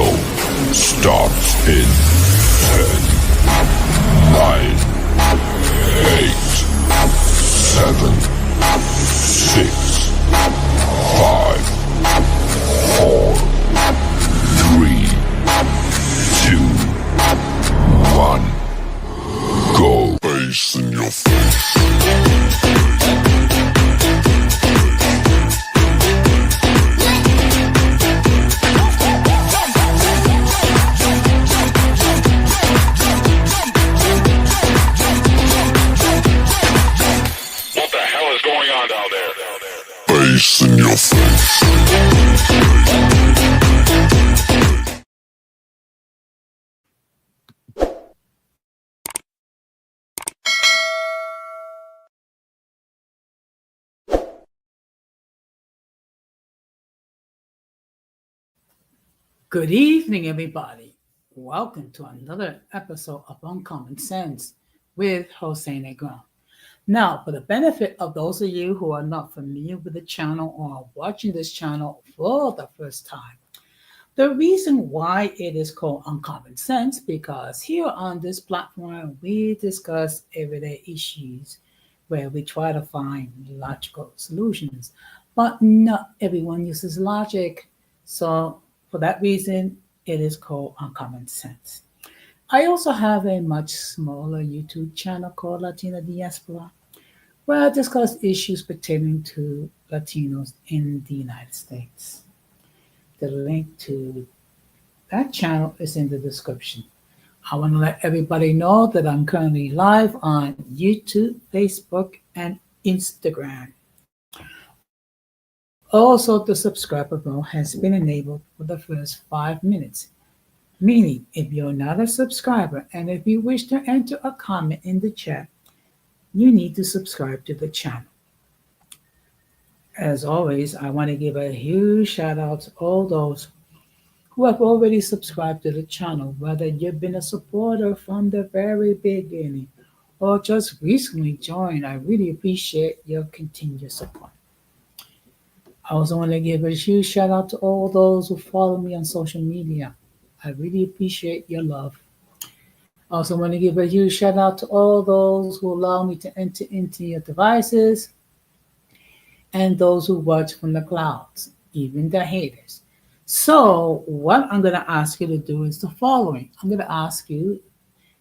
Countdown starts in 10, 9, 8, 7, 6, 5, 4, 3, 2, 1. Go. Face in your face. Face in your face. Good evening, everybody. Welcome to another episode of Uncommon Sense with Jose Negron. Now, for the benefit of those of you who are not familiar with the channel or are watching this channel for the first time, the reason why it is called Uncommon Sense because here on this platform we discuss everyday issues where we try to find logical solutions, but not everyone uses logic. So for that reason, it is called Uncommon Sense. I also have a much smaller YouTube channel called Latina Diaspora, where I discuss issues pertaining to Latinos in the United States. The link to that channel is in the description. I want to let everybody know that I'm currently live on YouTube, Facebook, and Instagram. Also, the subscriber bell has been enabled for the first 5 minutes, meaning if you're not a subscriber and if you wish to enter a comment in the chat, you need to subscribe to the channel. As always, I want to give a huge shout out to all those who have already subscribed to the channel, whether you've been a supporter from the very beginning or just recently joined. I really appreciate your continued support. I also want to give a huge shout out to all those who follow me on social media. I really appreciate your love. I also want to give a huge shout out to all those who allow me to enter into your devices and those who watch from the clouds, even the haters. So, what I'm going to ask you to do is the following. I'm going to ask you,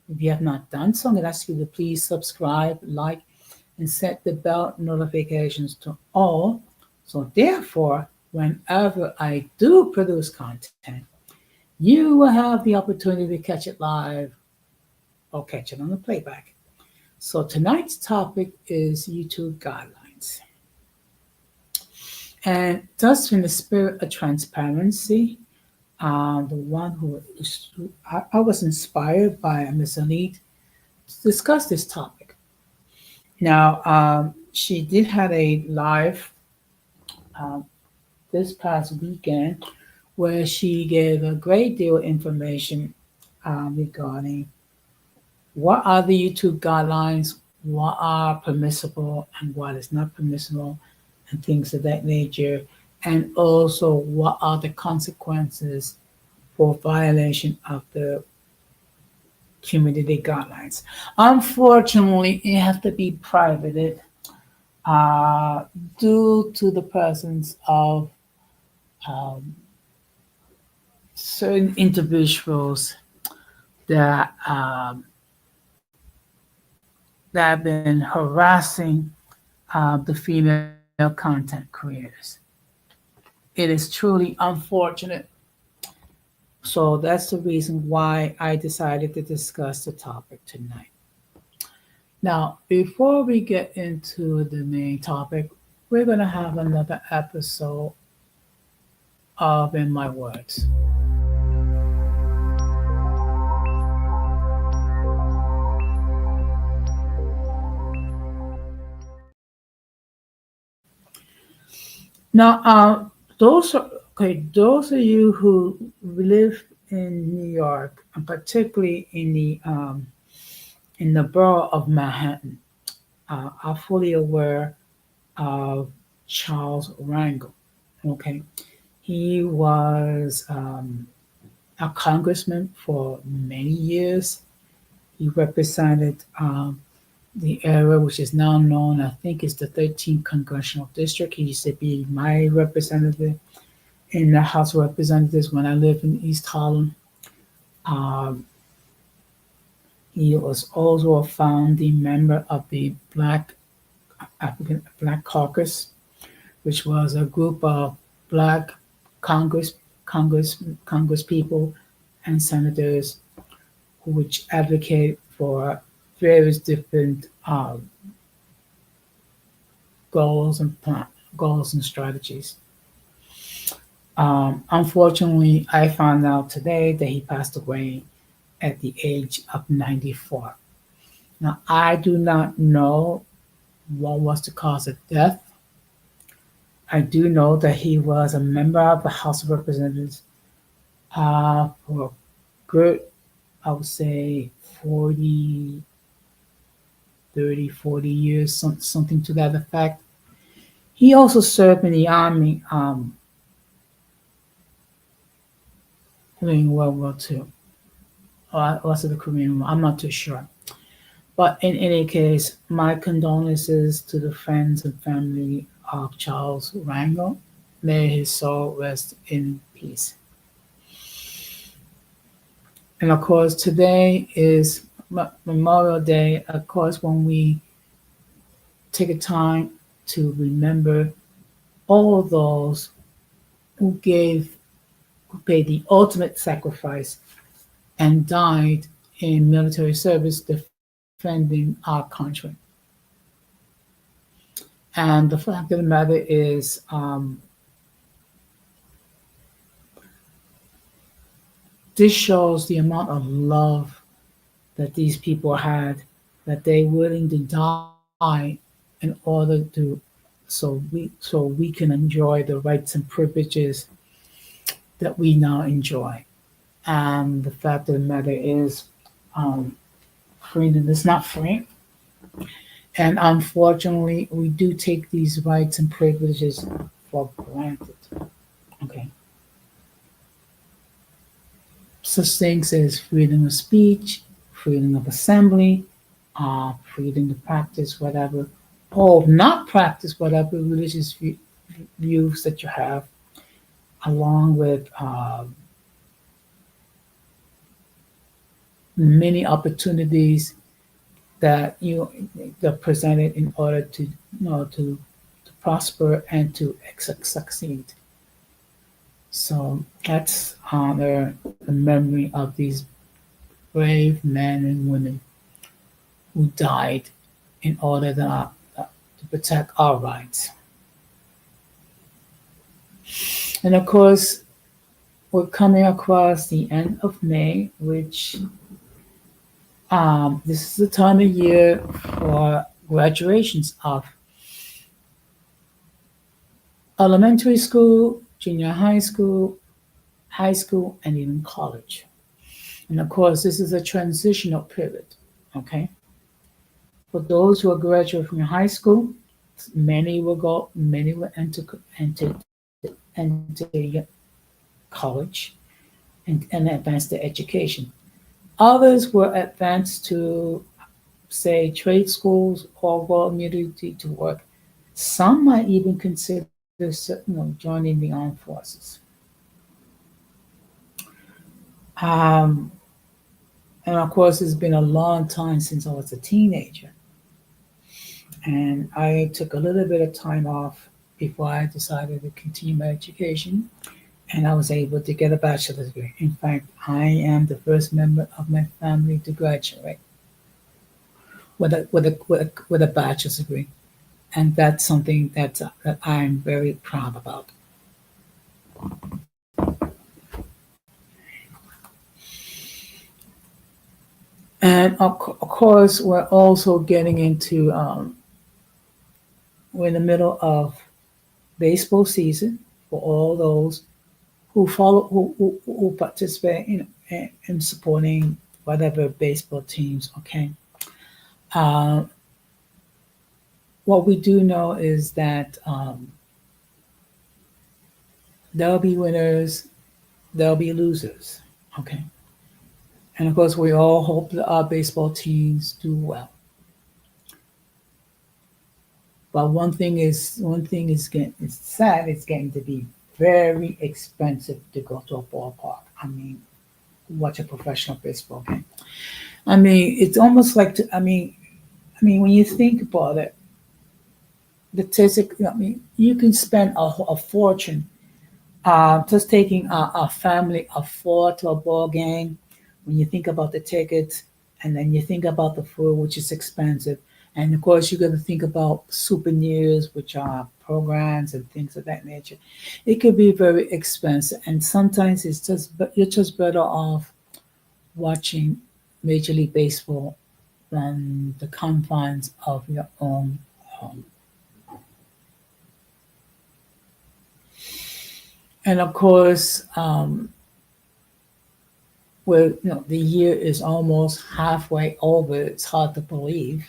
if you have not done so, I'm going to ask you to please subscribe, like, and set the bell notifications to all. So, therefore, whenever I do produce content, you will have the opportunity to catch it live or catch it on the playback. So, tonight's topic is YouTube guidelines. And just in the spirit of transparency, the one who I was inspired by Miss Elite to discuss this topic. Now, she did have a live this past weekend where she gave a great deal of information regarding what are the YouTube guidelines, what are permissible and what is not permissible, and things of that nature, and also what are the consequences for violation of the community guidelines. Unfortunately, it has to be privated due to the presence of certain individuals that that have been harassing the female content creators. It is truly unfortunate. So that's the reason why I decided to discuss the topic tonight. Now, before we get into the main topic, we're going to have another episode of In My Words. Now, those of you who live in New York, and particularly in the borough of Manhattan, are fully aware of Charles Rangel. Okay, he was a congressman for many years. He represented the area which is now known, I think, is the 13th congressional district. He used to be my representative in the House of Representatives when I lived in East Harlem. Um, he was also a founding member of the Black Caucus, which was a group of Black Congress Congress people and senators which advocate for various different goals and strategies. Unfortunately, I found out today that he passed away at the age of 94. Now, I do not know what was the cause of death. I do know that he was a member of the House of Representatives for a good, I would say, 40, 30, 40 years, something to that effect. He also served in the Army during World War II. Or was it the Korean War? I'm not too sure. But in any case, my condolences to the friends and family of Charles Rangel. May his soul rest in peace. And of course, today is Memorial Day. Of course, when we take a time to remember all those who who paid the ultimate sacrifice and died in military service defending our country. And the fact of the matter is, this shows the amount of love that these people had, that they willing to die in order to so we can enjoy the rights and privileges that we now enjoy. And the fact of the matter is, um, freedom is not free. And unfortunately, we do take these rights and privileges for granted. Okay. Such things as freedom of speech, freedom of assembly, freedom to practice whatever, or not practice whatever religious views that you have, along with many opportunities that they're presented in order to to prosper and to succeed. So let's honor the memory of these brave men and women who died in order to protect our rights. And of course, we're coming across the end of May, which this is the time of year for graduations of elementary school, junior high school, and even college. And of course, this is a transitional period. Okay, for those who are graduating from high school, many will enter college and advance their education. Others will advance to, say, trade schools or go immediately to work. Some might even consider joining the armed forces. Um, and of course, it's been a long time since I was a teenager. And I took a little bit of time off before I decided to continue my education. And I was able to get a bachelor's degree. In fact, I am the first member of my family to graduate with a bachelor's degree. And that's something that I'm very proud about. And of course, we're also getting into, we're in the middle of baseball season for all those who participate in supporting whatever baseball teams. Okay. Uh, what we do know is that there'll be winners, there'll be losers. Okay. And of course, we all hope that our baseball teams do well. But one thing is getting it's sad. It's getting to be very expensive to go to a ballpark. I mean, watch a professional baseball game. I mean, it's almost like I mean, when you think about it, the ticket. I mean, you can spend a fortune just taking a family of four to a ball game. When you think about the tickets, and then you think about the food, which is expensive, and of course you got to think about souvenirs, which are programs and things of that nature. It could be very expensive, and sometimes it's just you're just better off watching Major League Baseball than the confines of your own home. And of course, the year is almost halfway over. It's hard to believe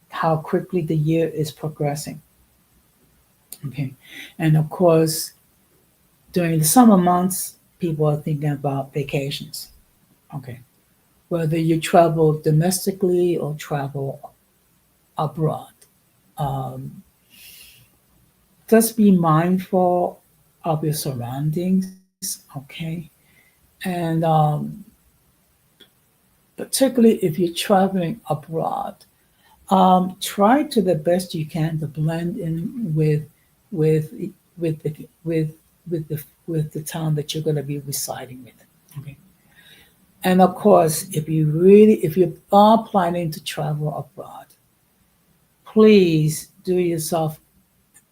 how quickly the year is progressing. Okay, and of course, during the summer months, people are thinking about vacations. Okay, whether you travel domestically or travel abroad, um, just be mindful of your surroundings. Okay, and particularly if you're traveling abroad, try to the best you can to blend in with with the town that you're going to be residing with. Okay, and of course, if you are planning to travel abroad, please do yourself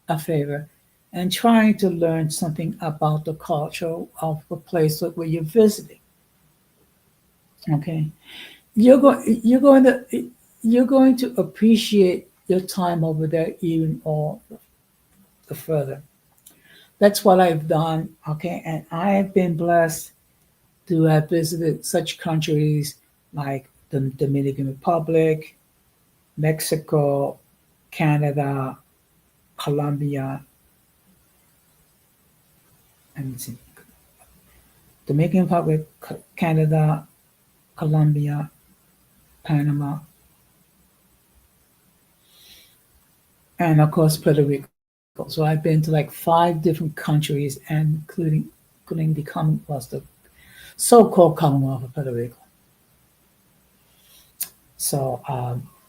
a favor and try to learn something about the culture of the place where you're visiting. Okay, you're going to appreciate your time over there even all the further. That's what I've done. Okay, and I have been blessed to have visited such countries like the Dominican Republic, Mexico, Canada, Colombia, and Dominican Republic, Canada, Colombia, Panama, and of course Puerto Rico. So I've been to like five different countries, and including the Commonwealth, the so-called Commonwealth of Puerto Rico. So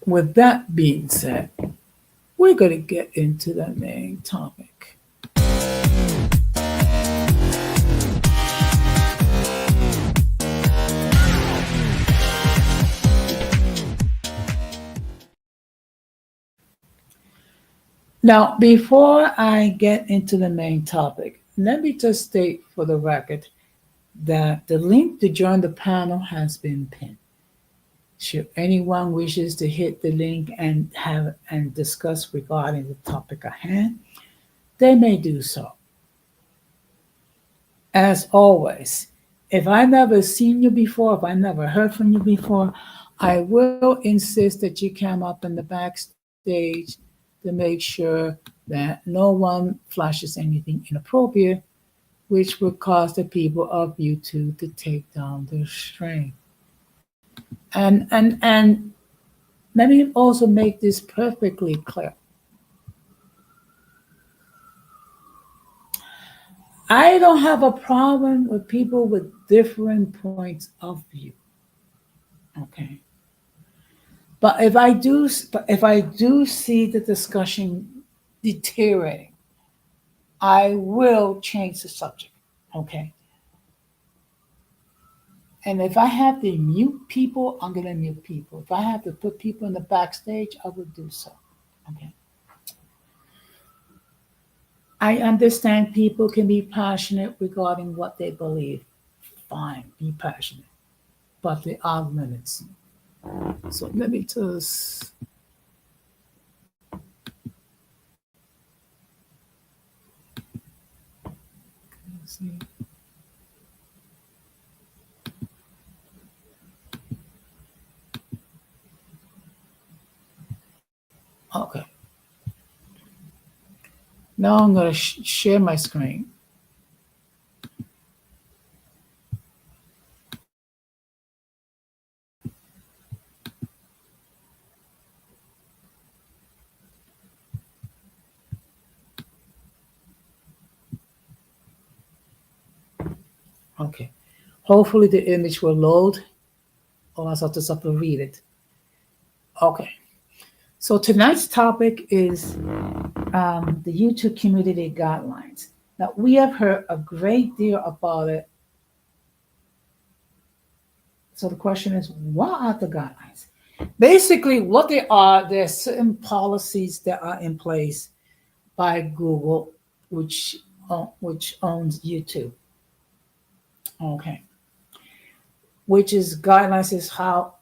with that being said, we're going to get into the main topic. Now, before I get into the main topic, let me just state for the record that the link to join the panel has been pinned. Should anyone wishes to hit the link and have and discuss regarding the topic at hand, they may do so. As always, if I never seen you before, if I never heard from you before, I will insist that you come up in the backstage to make sure that no one flashes anything inappropriate, which would cause the people of YouTube to take down the stream. And let me also make this perfectly clear. I don't have a problem with people with different points of view. Okay. But if I do see the discussion deteriorating, I will change the subject. Okay. And if I have to mute people, I'm gonna mute people. If I have to put people in the backstage, I will do so. Okay. I understand people can be passionate regarding what they believe. Fine, be passionate. But there are limits. So let me just see. Okay. Now I'm going to share my screen. Okay. Hopefully the image will load, or else I'll just have to read it. Okay. So tonight's topic is the YouTube community guidelines. Now, we have heard a great deal about it. So the question is, what are the guidelines? Basically, what they are, there are certain policies that are in place by Google, which owns YouTube. Okay, which is guidelines is how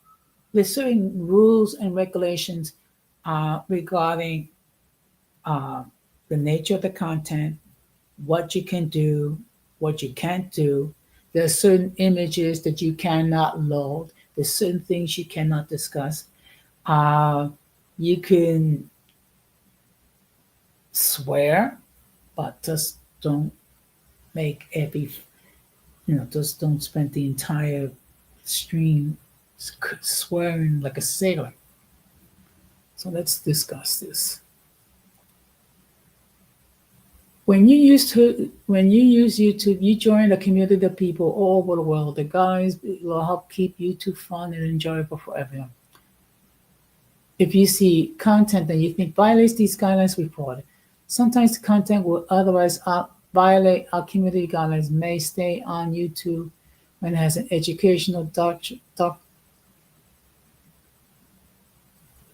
there's certain rules and regulations regarding uh, the nature of the content, what you can do, what you can't do. There are certain images that you cannot load. There's certain things you cannot discuss. Uh, you can swear, but just don't make every, just don't spend the entire stream swearing like a sailor. So let's discuss this. When you use YouTube, you join a community of people all over the world. The guys will help keep YouTube fun and enjoyable for everyone. If you see content that you think violates these guidelines, report it. Sometimes the content will otherwise violate our community guidelines may stay on YouTube when it has an educational,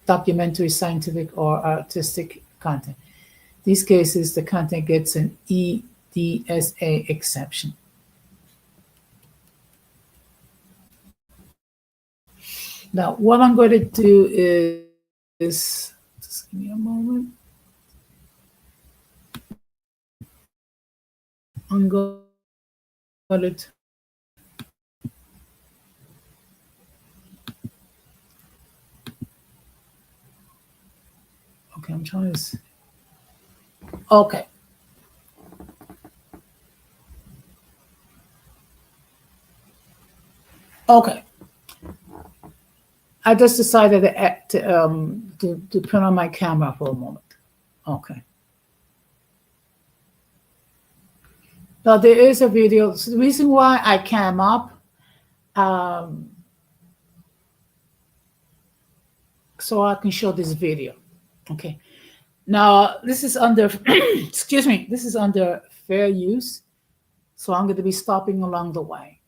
documentary, scientific, or artistic content. These cases, the content gets an EDSA exception. Now, what I'm going to do is just give me a moment. I'm going to okay, I'm trying to. Okay. Okay. I just decided to put on my camera for a moment. Okay. Now there is a video. So the reason why I came up, um, so I can show this video. Okay. Now this is under, excuse me, this is under fair use. So I'm going to be stopping along the way.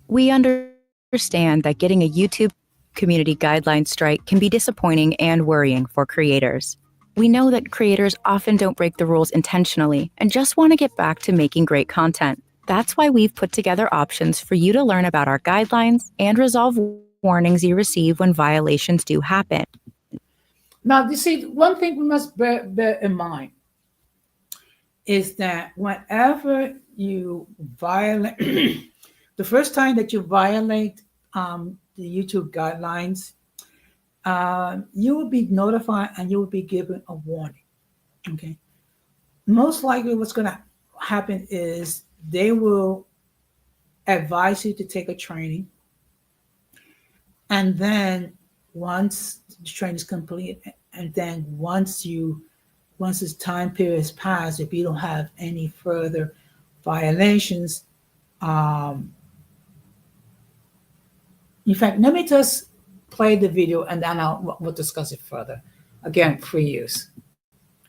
We understand that getting a YouTube community guideline strike can be disappointing and worrying for creators. We know that creators often don't break the rules intentionally and just want to get back to making great content. That's why we've put together options for you to learn about our guidelines and resolve warnings you receive when violations do happen. Now, you see, one thing we must bear in mind is that whenever you violate, the first time that you violate the YouTube guidelines, you will be notified and you will be given a warning. Okay. Most likely, what's going to happen is they will advise you to take a training, and then once the training is complete, and then once this time period has passed, if you don't have any further violations, in fact, let me just play the video and then we'll discuss it further. Again, free use,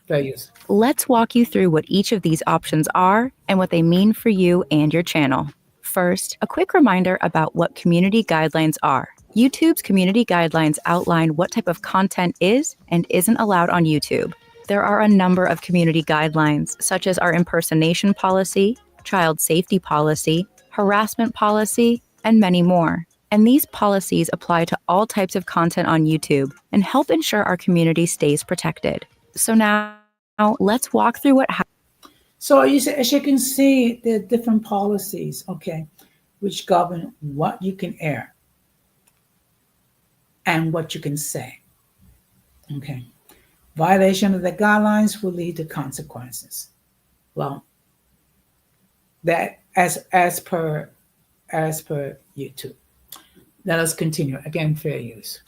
fair use. Let's walk you through what each of these options are and what they mean for you and your channel. First, a quick reminder about what community guidelines are. YouTube's community guidelines outline what type of content is and isn't allowed on YouTube. There are a number of community guidelines, such as our impersonation policy, child safety policy, harassment policy, and many more. And these policies apply to all types of content on YouTube and help ensure our community stays protected. So now let's walk through what happens. So as you can see, there are different policies, okay, which govern what you can air and what you can say. Okay. Violation of the guidelines will lead to consequences. Well, that as per YouTube. Let us continue. Again, fair use.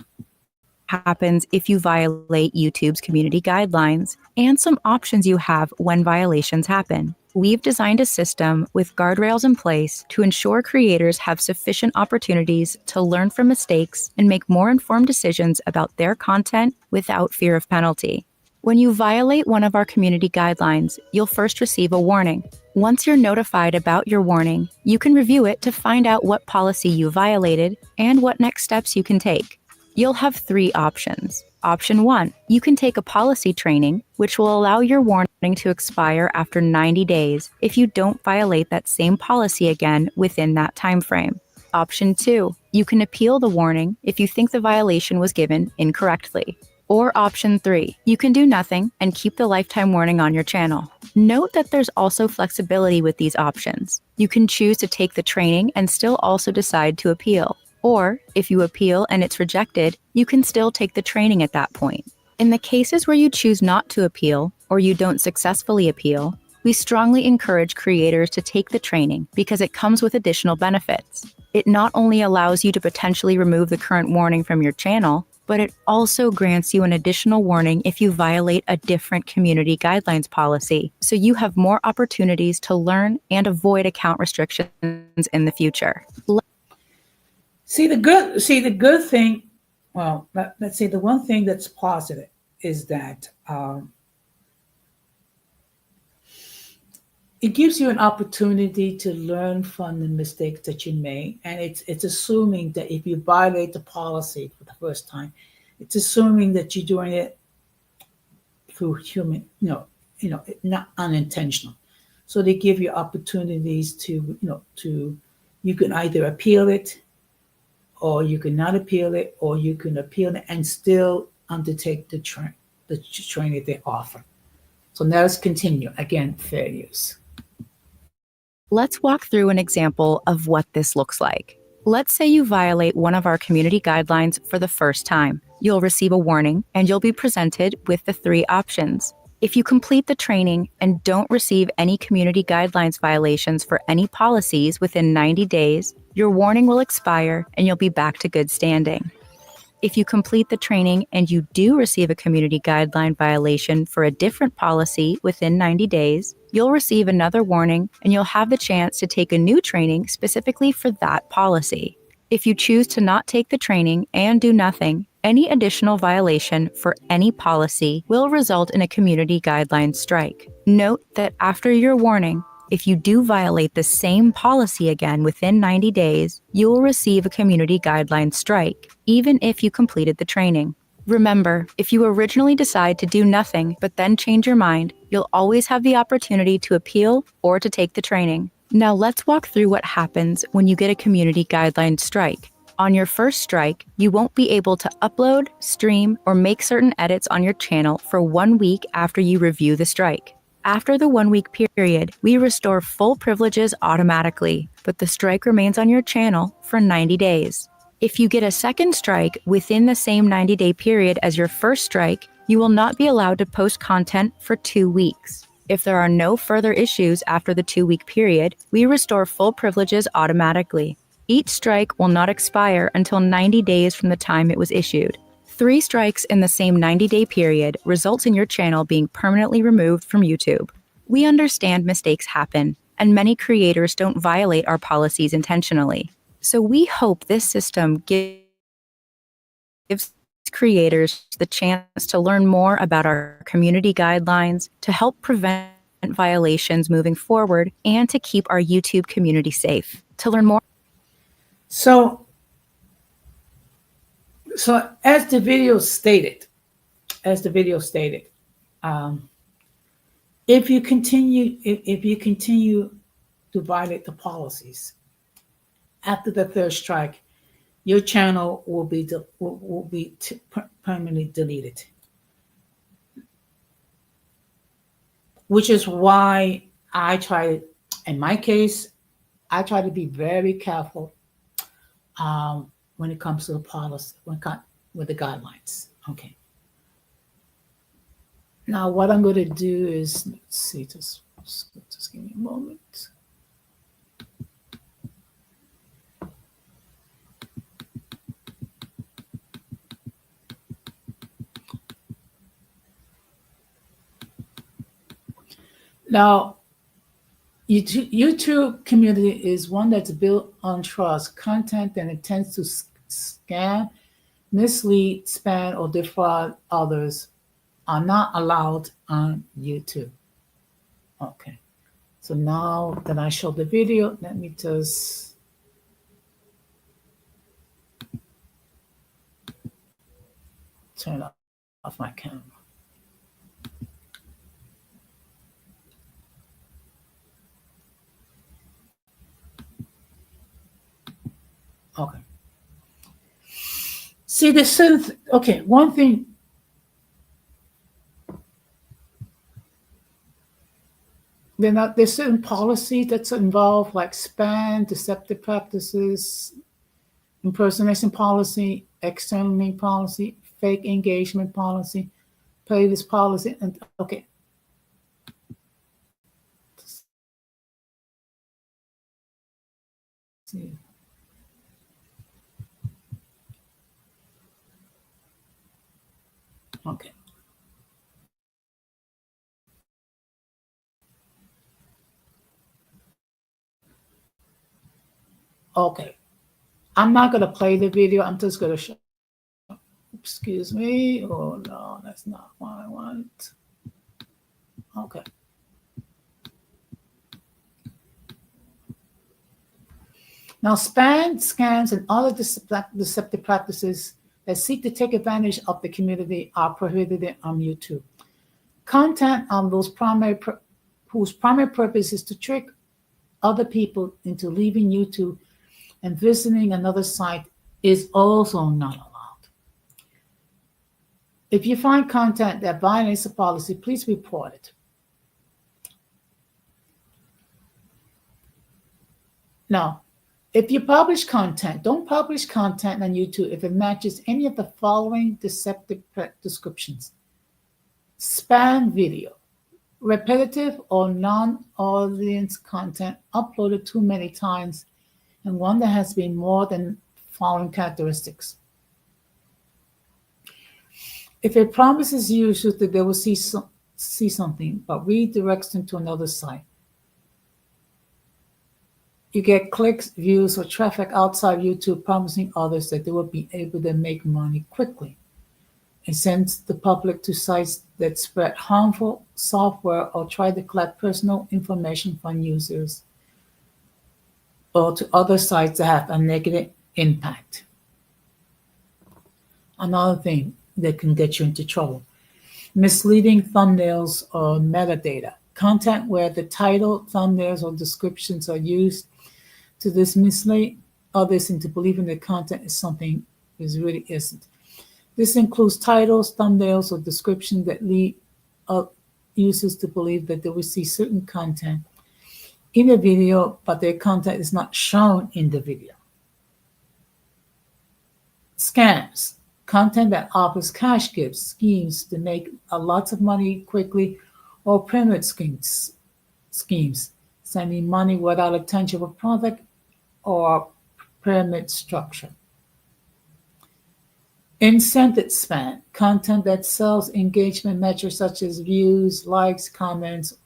happens if you violate YouTube's community guidelines and some options you have when violations happen. We've designed a system with guardrails in place to ensure creators have sufficient opportunities to learn from mistakes and make more informed decisions about their content without fear of penalty. When you violate one of our community guidelines, you'll first receive a warning. Once you're notified about your warning, you can review it to find out what policy you violated and what next steps you can take. You'll have 3 options. Option 1, you can take a policy training, which will allow your warning to expire after 90 days if you don't violate that same policy again within that time frame. Option 2, you can appeal the warning if you think the violation was given incorrectly. Or option 3, you can do nothing and keep the lifetime warning on your channel. Note that there's also flexibility with these options. You can choose to take the training and still also decide to appeal. Or, if you appeal and it's rejected, you can still take the training at that point. In the cases where you choose not to appeal, or you don't successfully appeal, we strongly encourage creators to take the training because it comes with additional benefits. It not only allows you to potentially remove the current warning from your channel, but it also grants you an additional warning if you violate a different community guidelines policy, so you have more opportunities to learn and avoid account restrictions in the future. See the good thing. Well, let's say the one thing that's positive is that it gives you an opportunity to learn from the mistakes that you made, and it's assuming that if you violate the policy for the first time, it's assuming that you're doing it through human, not unintentional. So they give you opportunities to, you can either appeal it, or you can not appeal it, or you can appeal it and still undertake the training they offer. So now let's continue. Again, fair use. Let's walk through an example of what this looks like. Let's say you violate one of our community guidelines for the first time. You'll receive a warning, and you'll be presented with the 3 options. If you complete the training and don't receive any community guidelines violations for any policies within 90 days, your warning will expire and you'll be back to good standing. If you complete the training and you do receive a community guideline violation for a different policy within 90 days, you'll receive another warning and you'll have the chance to take a new training specifically for that policy. If you choose to not take the training and do nothing, any additional violation for any policy will result in a community guidelines strike. Note that after your warning, if you do violate the same policy again within 90 days, you will receive a community guidelines strike, even if you completed the training. Remember, if you originally decide to do nothing but then change your mind, you'll always have the opportunity to appeal or to take the training. Now let's walk through what happens when you get a community guidelines strike. On your first strike, you won't be able to upload, stream, or make certain edits on your channel for 1 week after you review the strike. After the 1 week period, we restore full privileges automatically, but the strike remains on your channel for 90 days. If you get a second strike within the same 90-day period as your first strike, you will not be allowed to post content for 2 weeks. If there are no further issues after the 2-week period, we restore full privileges automatically. Each strike will not expire until 90 days from the time it was issued. 3 strikes in the same 90-day period results in your channel being permanently removed from YouTube. We understand mistakes happen, and many creators don't violate our policies intentionally. So we hope this system gives creators the chance to learn more about our community guidelines, to help prevent violations moving forward, and to keep our YouTube community safe. To learn more. So as the video stated, if you continue to violate the policies after the 3rd strike, your channel will be permanently deleted. Which is why in my case, I try to be very careful when it comes to the policy, with the guidelines. Okay. Now, what I'm going to do is, let's see, just give me a moment. Now, YouTube community is one that's built on trust. Content that intends to scam, mislead, spam, or defraud others are not allowed on YouTube. Okay. So now that I showed the video, let me just turn off my camera. Okay. See, okay, one thing. There's certain policies that's involved, like spam, deceptive practices, impersonation policy, external link policy, fake engagement policy, playlist policy, and okay. See. Okay. Okay. I'm not going to play the video. I'm just going to show. Excuse me. Oh, no, that's not what I want. Okay. Now, spam, scams, and other deceptive practices that seek to take advantage of the community are prohibited on YouTube. Content on whose primary purpose is to trick other people into leaving YouTube and visiting another site is also not allowed. If you find content that violates the policy, please report it. Now, if you publish content, don't publish content on YouTube if it matches any of the following deceptive descriptions: spam video, repetitive or non-audience content uploaded too many times, and one that has been more than following characteristics. If it promises users that they will see something, but redirects them to another site, you get clicks, views, or traffic outside YouTube, promising others that they will be able to make money quickly. It sends the public to sites that spread harmful software or try to collect personal information from users, or to other sites that have a negative impact. Another thing that can get you into trouble: misleading thumbnails or metadata. Content where the title, thumbnails, or descriptions are used to mislead others into believing that content is something it really isn't. This includes titles, thumbnails, or descriptions that lead users to believe that they will see certain content in the video, but their content is not shown in the video. Scams. Content that offers cash gifts, schemes to make lots of money quickly, or pyramid schemes, sending money without a tangible product or pyramid structure. Incentive spam. Content that sells engagement metrics such as views, likes, comments,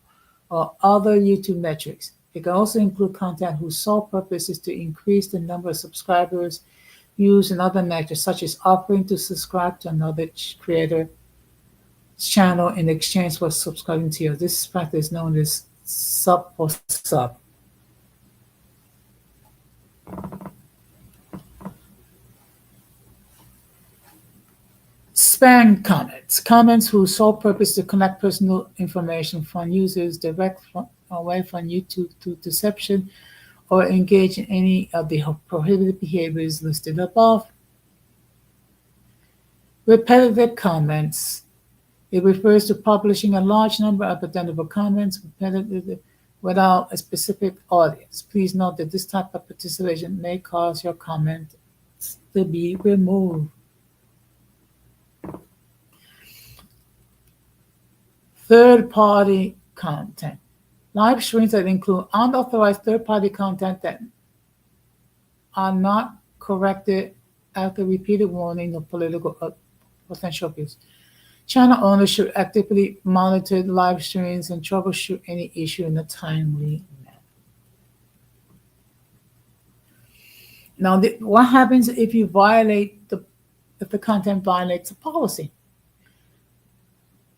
or other YouTube metrics. It can also include content whose sole purpose is to increase the number of subscribers, views, and other metrics, such as offering to subscribe to another creator's channel in exchange for subscribing to yours. This practice is known as sub for sub. Spam comments. Comments whose sole purpose is to collect personal information from users away from YouTube through deception or engage in any of the prohibited behaviors listed above. Repetitive comments. It refers to publishing a large number of identical comments repetitively without a specific audience. Please note that this type of participation may cause your comment to be removed. Third-party content. Live streams that include unauthorized third-party content that are not corrected after repeated warning of political potential abuse. Channel owners should actively monitor live streams and troubleshoot any issue in a timely manner. Now, what happens if you violate if the content violates a policy?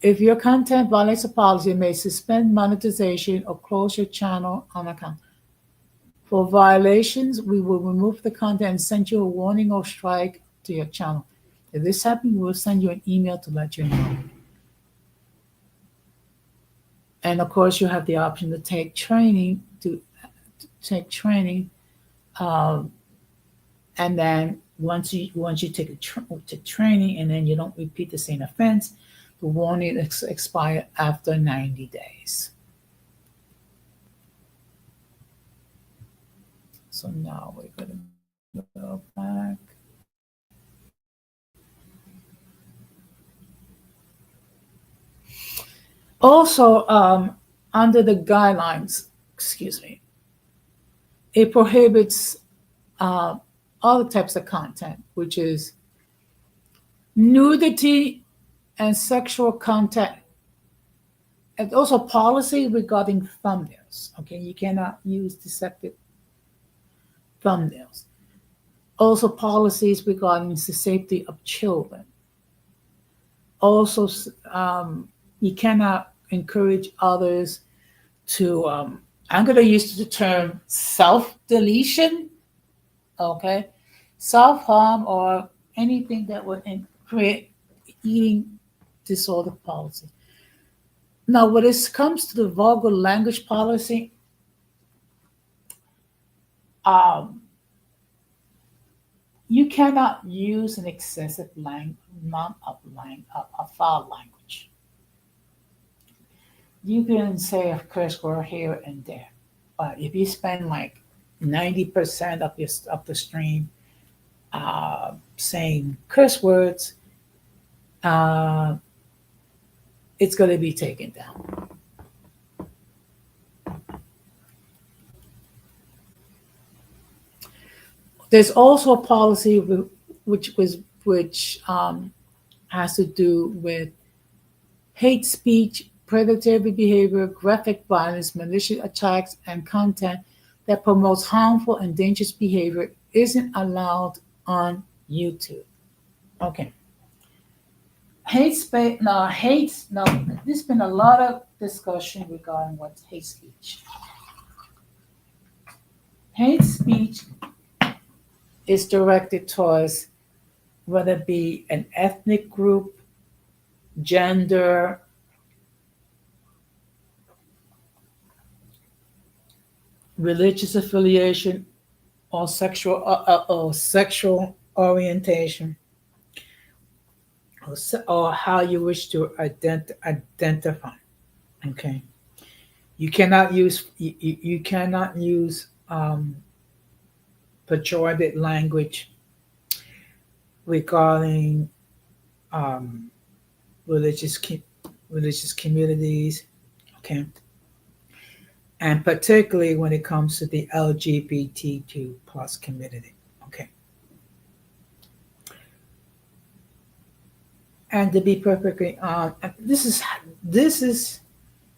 If your content violates a policy, it may suspend monetization or close your channel on account. For violations, we will remove the content and send you a warning or strike to your channel. If this happens, we will send you an email to let you know. And of course, you have the option to take training, and then once you take training, and then you don't repeat the same offense, the warning expire after 90 days. So now we're going to go back. Also, under the guidelines, it prohibits other types of content, which is nudity and sexual content, and also policy regarding thumbnails. Okay, you cannot use deceptive thumbnails. Also, policies regarding the safety of children. Also, you cannot encourage others to, I'm going to use the term self-deletion, okay? Self-harm or anything that would create eating disorder policy. Now, when it comes to the vulgar language policy, you cannot use an excessive amount of foul language. You can say a curse word here and there, but if you spend like 90% of the stream saying curse words, it's going to be taken down. There's also a policy which has to do with hate speech, predatory behavior, graphic violence, malicious attacks, and content that promotes harmful and dangerous behavior isn't allowed on YouTube. Okay. There's been a lot of discussion regarding what's hate speech. Hate speech is directed towards whether it be an ethnic group, gender, religious affiliation, or sexual orientation, or how you wish to identify. Okay, you cannot use pejorative language regarding religious communities. Okay. And particularly when it comes to the LGBTQ plus community. Okay. And to be perfectly honest, this is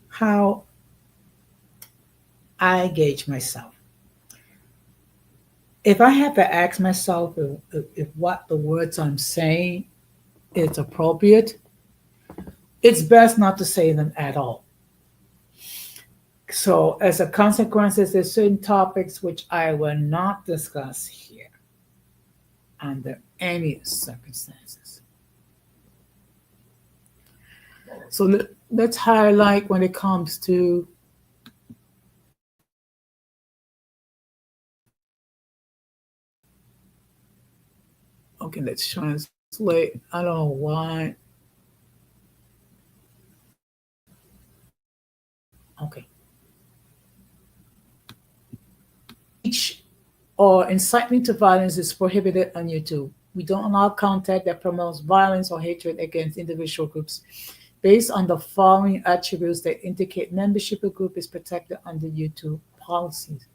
how I gauge myself. If I have to ask myself if what the words I'm saying is appropriate, it's best not to say them at all. So as a consequence, there's certain topics which I will not discuss here under any circumstances. So let's highlight when it comes to okay, let's translate. I don't know why. Okay. Speech or incitement to violence is prohibited on YouTube. We don't allow content that promotes violence or hatred against individual groups based on the following attributes that indicate membership of group is protected under YouTube policies.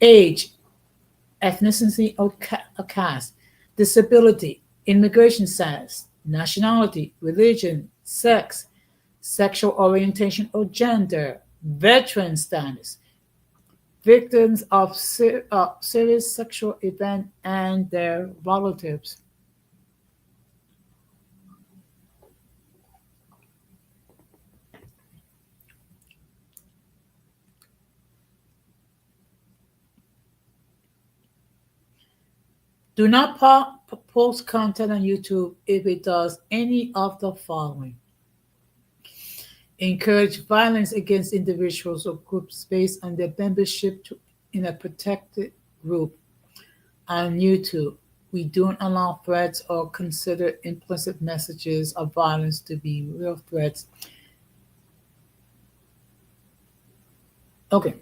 Age, ethnicity or caste, disability, immigration status, nationality, religion, sex, sexual orientation or gender, veteran status, victims of serious sexual event, and their relatives. Do not post content on YouTube if it does any of the following: encourage violence against individuals or groups based on their membership in a protected group. On YouTube, we don't allow threats or consider implicit messages of violence to be real threats. Okay,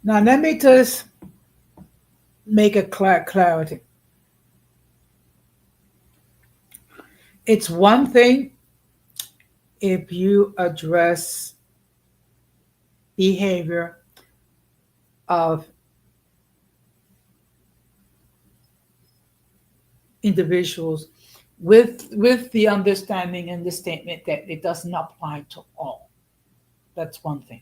now let me just make a clarity. It's one thing if you address behavior of individuals with the understanding and the statement that it doesn't apply to all. That's one thing.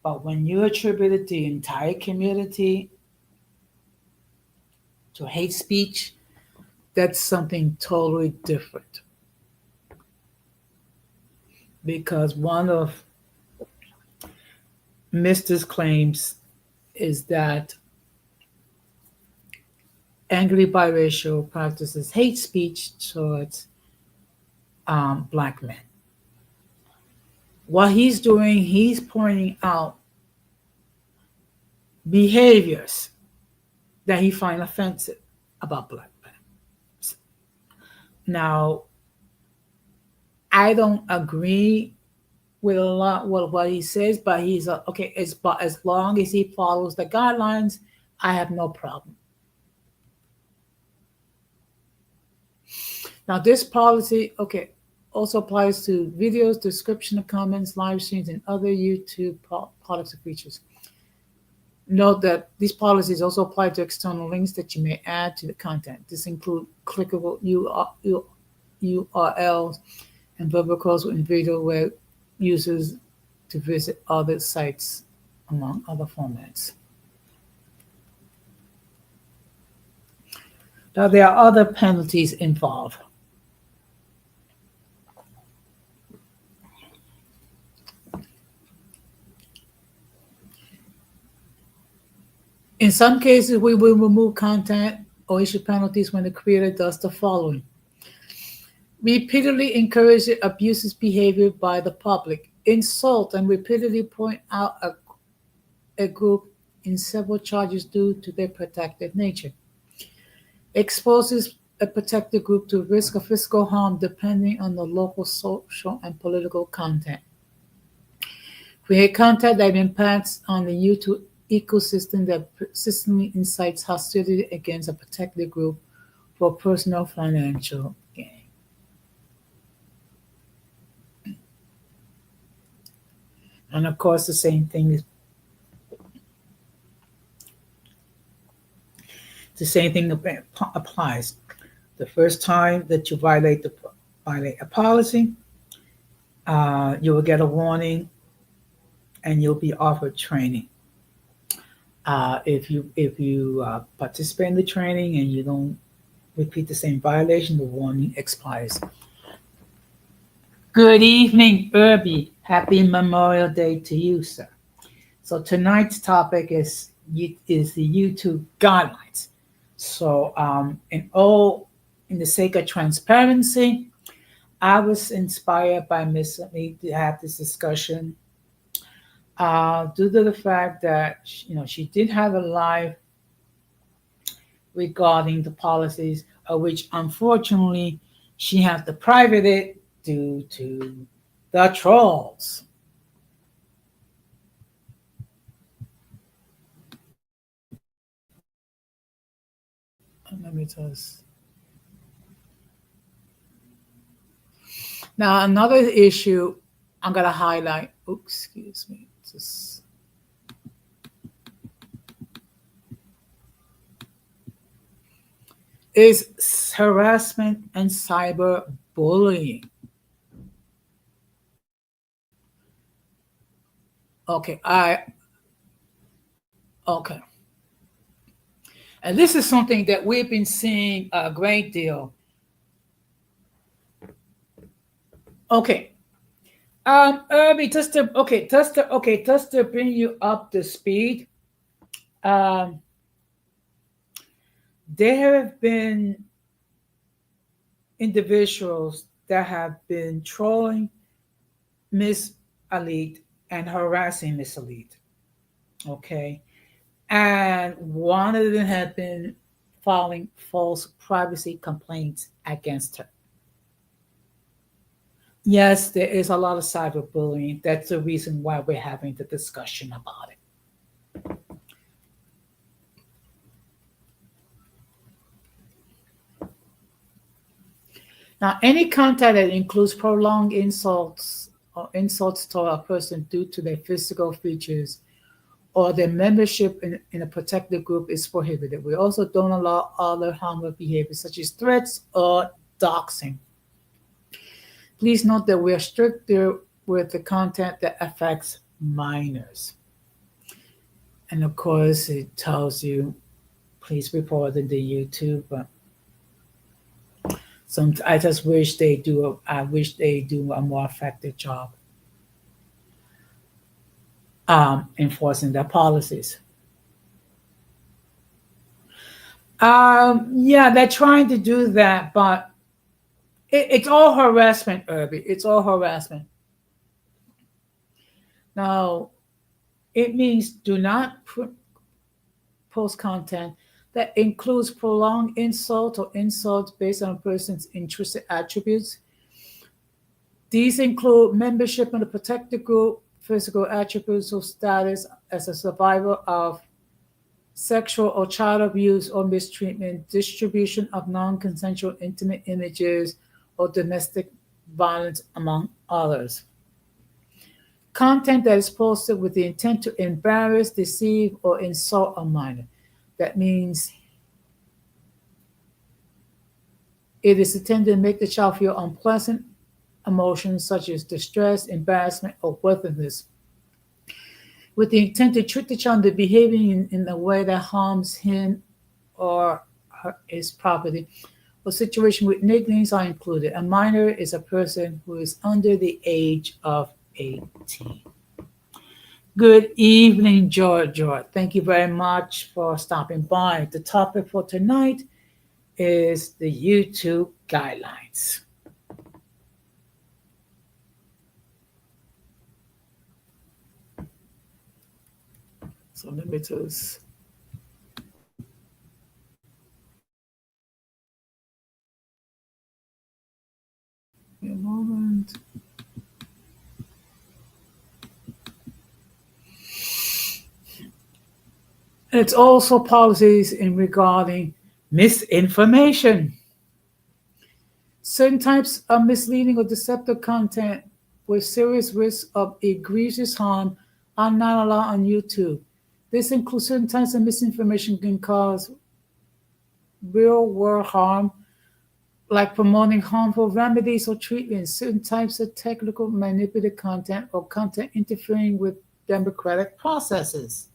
But when you attribute the entire community to hate speech, that's something totally different. Because one of Mr.'s claims is that angry biracial practices hate speech towards black men. What he's doing, he's pointing out behaviors that he finds offensive about black men. Now, I don't agree with a lot with what he says, but he's okay. But as long as he follows the guidelines, I have no problem. Now, this policy, okay, also applies to videos, description of comments, live streams, and other YouTube products or features. Note that these policies also apply to external links that you may add to the content. This includes clickable URLs and verbals in video where users to visit other sites, among other formats. Now, there are other penalties involved. In some cases, we will remove content or issue penalties when the creator does the following: repeatedly encourage abusive behavior by the public, insult and repeatedly point out a group in several charges due to their protected nature, exposes a protected group to risk of physical harm depending on the local social and political content, create content that impacts on the YouTube ecosystem that persistently incites hostility against a protected group for personal financial gain. And of course, the same thing applies. The first time that you violate a policy, you will get a warning, and you'll be offered training. If you participate in the training and you don't repeat the same violation, the warning expires. Good evening, Irby. Happy Memorial Day to you, sir. So tonight's topic is the YouTube guidelines. So in the sake of transparency, I was inspired by Miss Lee to have this discussion due to the fact that she did have a live regarding the policies, which unfortunately she had to private it due to the trolls. Let me just. Now, another issue I'm going to highlight. Oops, excuse me. Just. is harassment and cyberbullying. Okay, okay. And this is something that we've been seeing a great deal. Okay. Irby, just to bring you up to speed. Um, there have been individuals that have been trolling Miss Elite and harassing Miss Elite. Okay. And one of them had been filing false privacy complaints against her. Yes, there is a lot of cyberbullying. That's the reason why we're having the discussion about it. Now, any content that includes prolonged insults or insults to a person due to their physical features or their membership in a protected group is prohibited. We also don't allow other harmful behaviors such as threats or doxing. Please note that we are stricter with the content that affects minors. And of course, it tells you, please report it to YouTube. But I just wish they do. I wish they do a more effective job enforcing their policies. Yeah, they're trying to do that, but it's all harassment, Irby. It's all harassment. Now, it means do not post content that includes prolonged insult or insults based on a person's intrinsic attributes. These include membership in a protected group, physical attributes or status as a survivor of sexual or child abuse or mistreatment, distribution of non-consensual intimate images, or domestic violence, among others. Content that is posted with the intent to embarrass, deceive, or insult a minor. That means it is intended to make the child feel unpleasant emotions such as distress, embarrassment, or worthlessness, with the intent to trick the child into behaving in a way that harms him or his property. A situation with nicknames are included. A minor is a person who is under the age of 18. Good evening, Georgia. Thank you very much for stopping by. The topic for tonight is the YouTube guidelines. So let me just a moment. It's also policies in regarding misinformation. Certain types of misleading or deceptive content with serious risk of egregious harm are not allowed on YouTube. This includes certain types of misinformation can cause real world harm, like promoting harmful remedies or treatments, certain types of technical manipulative content, or content interfering with democratic processes.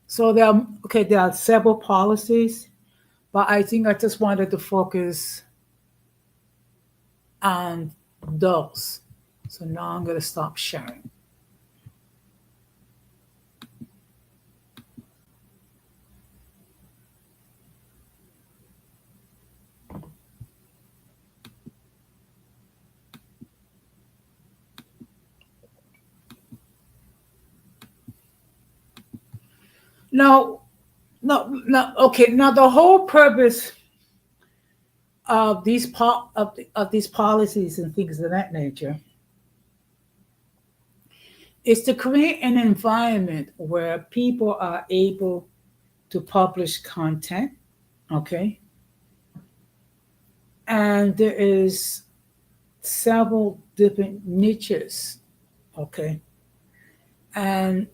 So there are several policies, but I think I just wanted to focus on those. So now I'm going to stop sharing. Now, no, okay. Now the whole purpose of these policies and things of that nature is to create an environment where people are able to publish content, okay, and there is several different niches, okay? And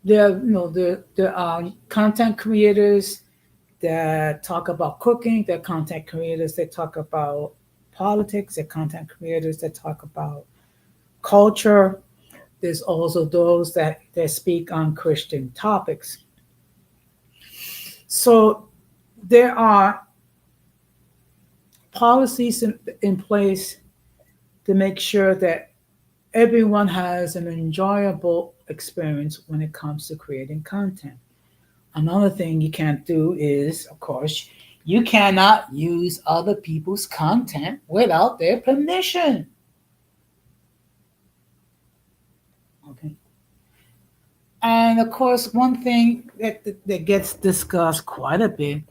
there are content creators that talk about cooking, there are content creators that talk about politics, there are content creators that talk about culture. There's also those that speak on Christian topics. So there are policies in place to make sure that everyone has an enjoyable experience when it comes to creating content. Another thing you can't do is, of course, you cannot use other people's content without their permission. Okay. And of course, one thing that gets discussed quite a bit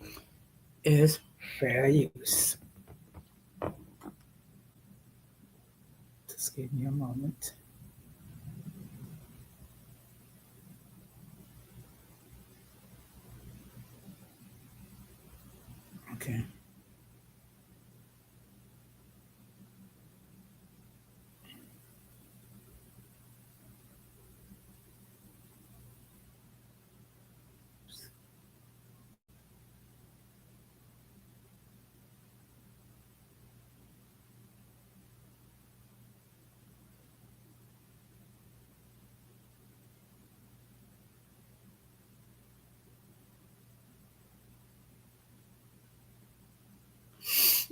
is fair use. Just give me a moment. Okay.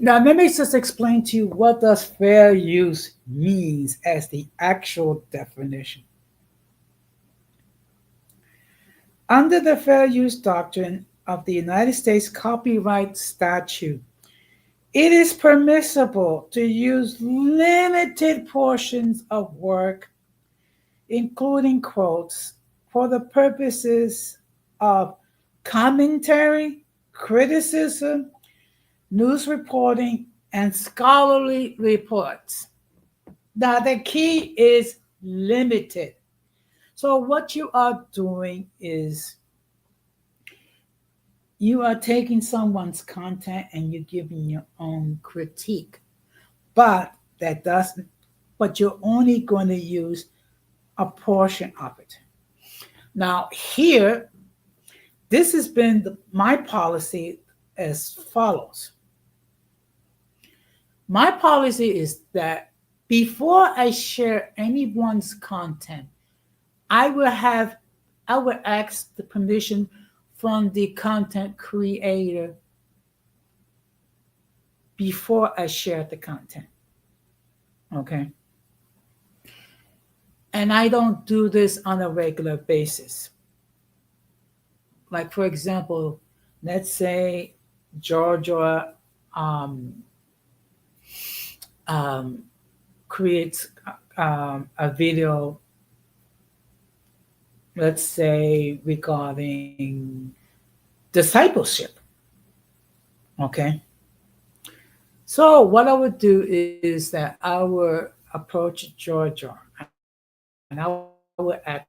Now, let me just explain to you what does fair use means as the actual definition. Under the fair use doctrine of the United States copyright statute, it is permissible to use limited portions of work, including quotes, for the purposes of commentary, criticism, news reporting, and scholarly reports. Now, the key is limited. So, what you are doing is you are taking someone's content and you're giving your own critique, but that doesn't, but you're only going to use a portion of it. Now, here, this has been my policy as follows. My policy is that before I share anyone's content, I will have I will ask the permission from the content creator before I share the content. Okay. And I don't do this on a regular basis. Like, for example, let's say Georgia um, um, creates a video, let's say, regarding discipleship. Okay. So, what I would do is that I would approach Georgia and I would ask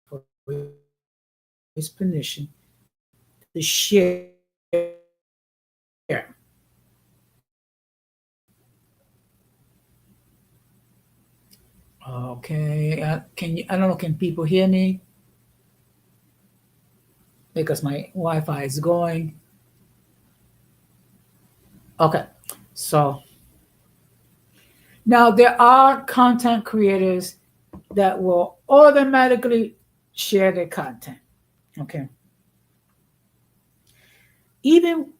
for his permission to share. Okay, can you? I don't know. Can people hear me? Because my Wi-Fi is going. Okay, so now there are content creators that will automatically share their content. Okay, even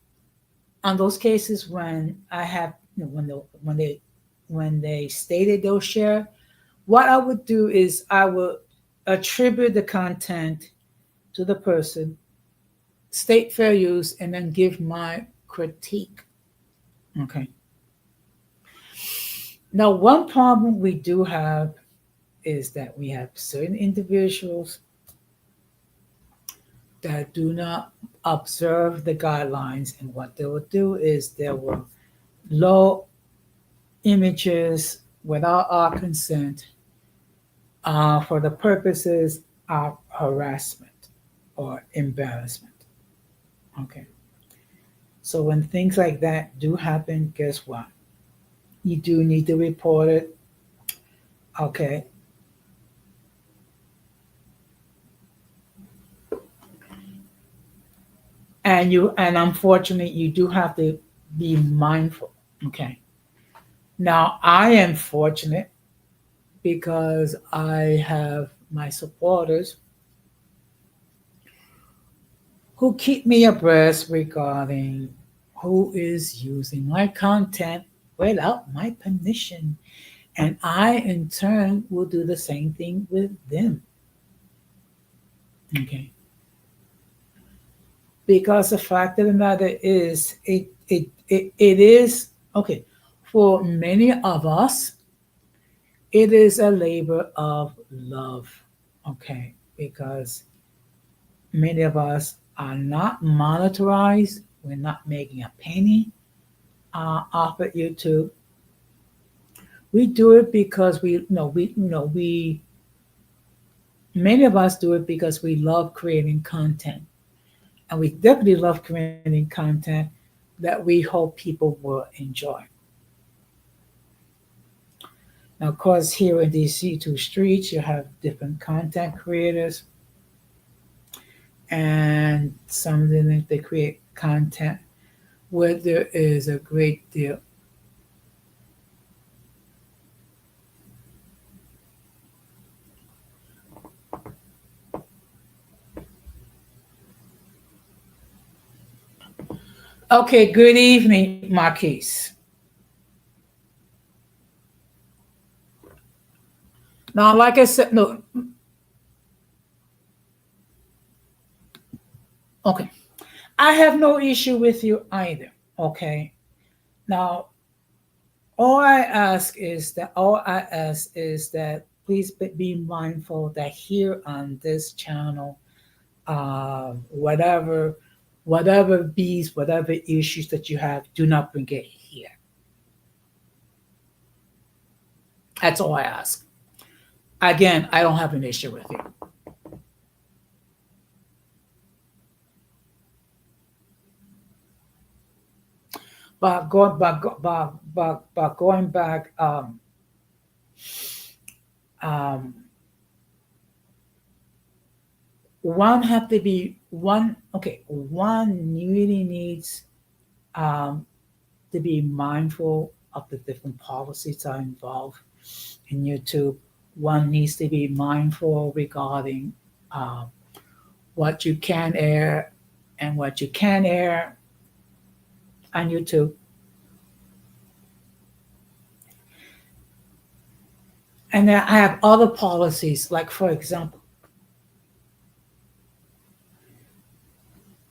on those cases when I have when they stated they'll share, what I would do is I would attribute the content to the person, state fair use, and then give my critique. Okay. Now, one problem we do have is that we have certain individuals that do not observe the guidelines, and what they will do is they will load images without our consent for the purposes of harassment. or embarrassment. Okay. So when things like that do happen, guess what? You do need to report it. Okay. And unfortunately you do have to be mindful. Okay. Now I am fortunate because I have my supporters who keep me abreast regarding who is using my content without my permission. And I, in turn, will do the same thing with them. Okay. Because the fact of the matter is, it is, okay, for many of us, it is a labor of love. Okay. Because many of us are not monetized, we're not making a penny off of YouTube. We do it because we many of us do it because we love creating content, and we definitely love creating content that we hope people will enjoy. Now, of course, here in these C2 streets, you have different content creators, and some of them they create content where there is a great deal. Okay, good evening, Marquise. Now, like I said, no, okay, I have no issue with you either. Okay, now all I ask is that please be mindful that here on this channel, whatever bees, whatever issues that you have, do not bring it here. That's all I ask. Again, I don't have an issue with you. But going back, um, one have to be one. Okay, one really needs um, to be mindful of the different policies that are involved in YouTube. One needs to be mindful regarding um, what you can air and what you can air on YouTube. And then I have other policies, like for example,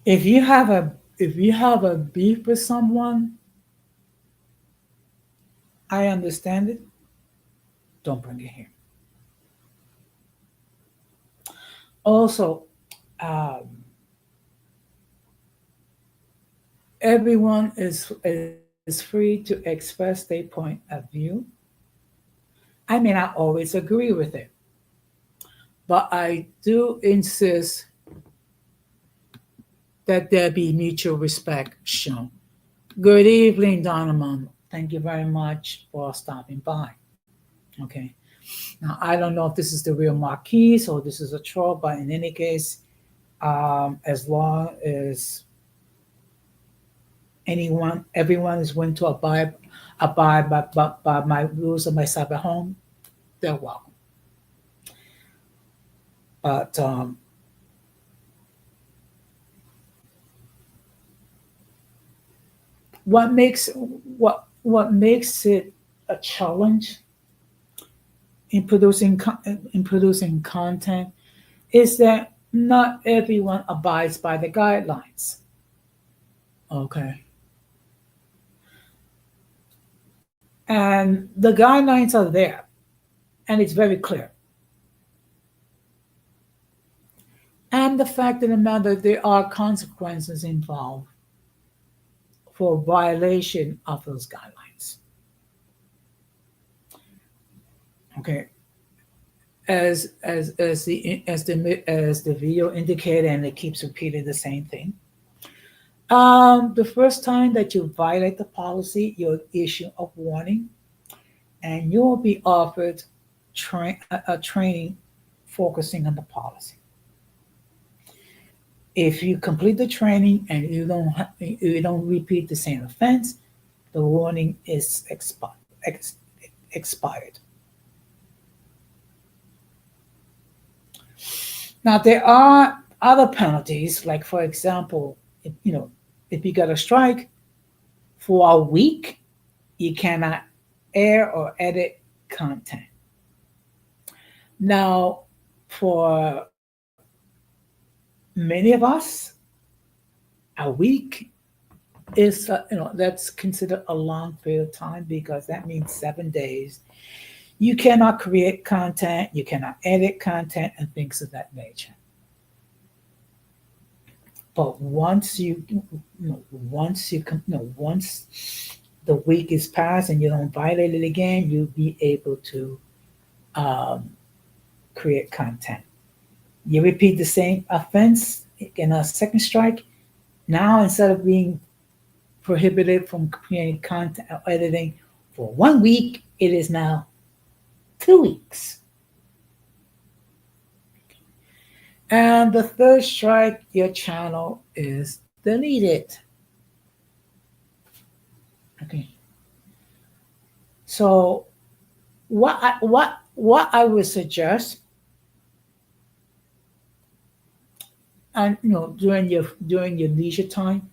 if you have a beef with someone, I understand it. Don't bring it here. Also, um, everyone is free to express their point of view. I may not always agree with it, but I do insist that there be mutual respect shown. Good evening, Donovan. Thank you very much for stopping by. Okay. Now, I don't know if this is the real Marquise or this is a troll, but in any case, as long as everyone is willing to abide by my rules of my Sabbath home, they're welcome. But what makes it a challenge in producing content is that not everyone abides by the guidelines. Okay, and the guidelines are there, and it's very clear. And the fact of the matter, there are consequences involved for violation of those guidelines. Okay, as the video indicated, and it keeps repeating the same thing. The first time that you violate the policy, you'll issue a warning, and you will be offered a training focusing on the policy. If you complete the training and you don't repeat the same offense, the warning is expired. Now there are other penalties, like for example, if you got a strike for a week, you cannot air or edit content. Now, for many of us, a week is that's considered a long period of time, because that means 7 days. You cannot create content, you cannot edit content, and things of that nature. But once the week is passed and you don't violate it again, you'll be able to create content. You repeat the same offense in a second strike. Now, instead of being prohibited from creating content or editing for 1 week, it is now 2 weeks. And the third strike, your channel is deleted. Okay. So what I would suggest, and during your leisure time,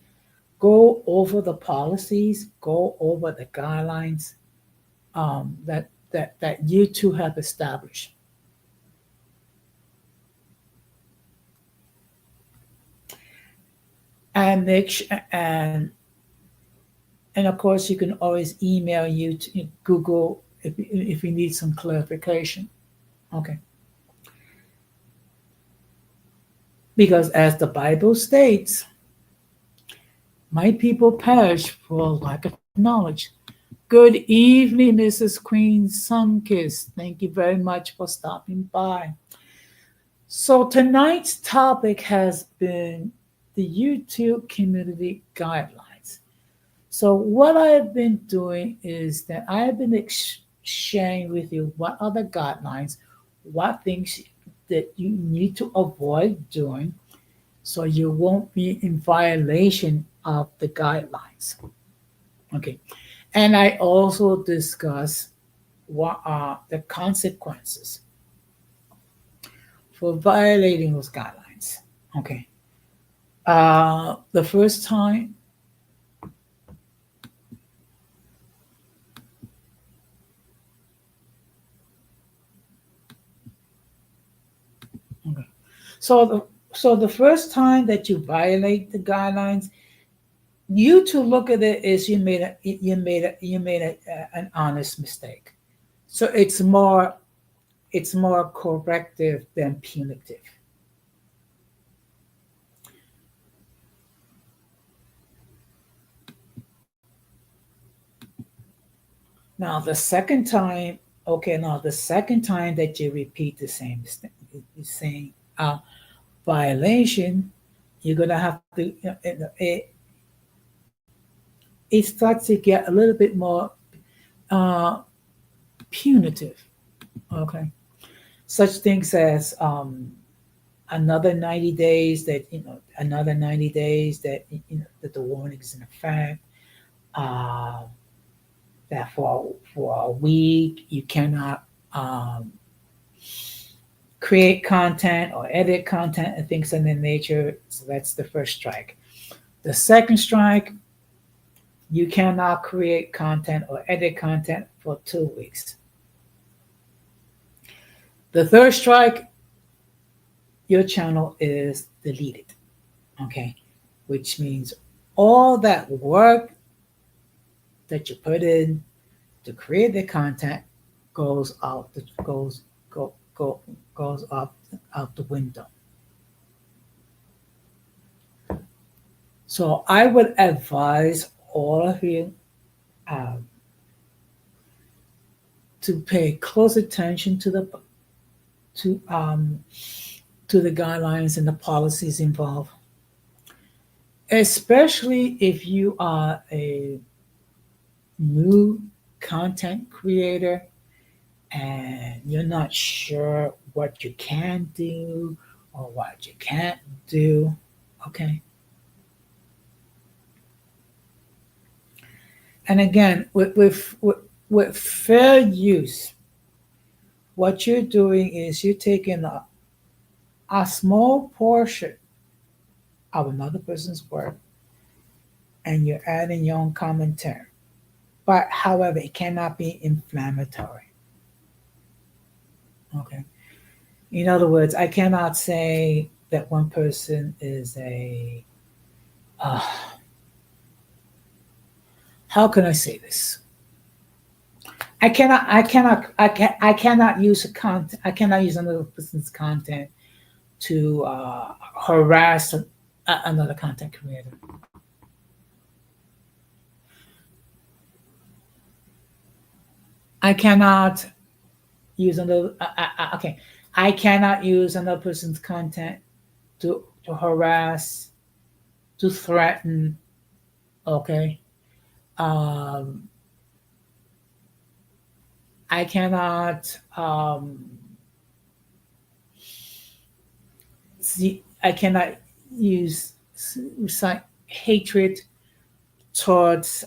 go over the policies, go over the guidelines that YouTube have established. And and of course, you can always email you to Google if you need some clarification. Okay. Because as the Bible states, my people perish for lack of knowledge. Good evening, Mrs. Queen Sunkiss. Thank you very much for stopping by. So tonight's topic has been the YouTube community guidelines. So what I've been doing is that I have been sharing with you what are the guidelines, what things that you need to avoid doing, so you won't be in violation of the guidelines. Okay. And I also discuss what are the consequences for violating those guidelines. Okay. The first time, okay. So the first time that you violate the guidelines, you to look at it is you made an honest mistake. So it's more corrective than punitive. Now the second time that you repeat the same mistake, the same violation, you're gonna have to. It starts to get a little bit more punitive. Okay, such things as another 90 days that that the warning is in effect. That for a week you cannot create content or edit content and things of that nature. So that's the first strike. The second strike, you cannot create content or edit content for 2 weeks. The third strike, your channel is deleted. Okay, which means all that work that you put in to create the content goes out the window. So I would advise all of you to pay close attention to to um, to the guidelines and the policies involved, especially if you are a new content creator and you're not sure what you can do or what you can't do. Okay. And again, with fair use, what you're doing is you're taking a small portion of another person's work and you're adding your own commentary. But however, it cannot be inflammatory. Okay. In other words, I cannot say that one person is a uh, how can I say this? I cannot use a content. I cannot use another person's content to harass another content creator. I cannot use another. Okay, I cannot use another person's content to harass, to threaten. Okay, um, I cannot see. I cannot use recite hatred towards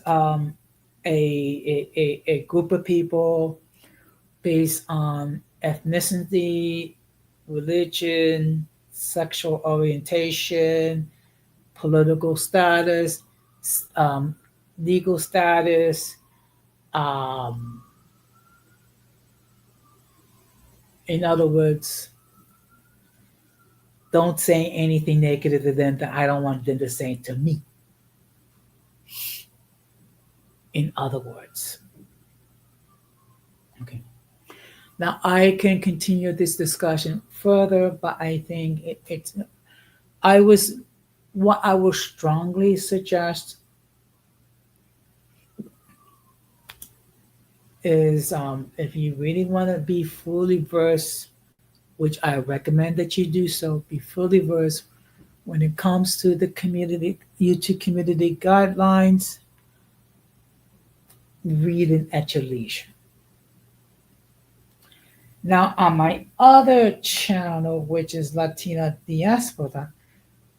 a group of people based on ethnicity, religion, sexual orientation, political status, um, legal status. Um, in other words, don't say anything negative to them that I don't want them to say to me. In other words, okay. Now I can continue this discussion further, but I think it's. I was what I would strongly suggest is if you really want to be fully versed, which I recommend that you do so, be fully versed when it comes to the community YouTube community guidelines. Read it at your leisure. Now, on my other channel, which is Latina Diaspora,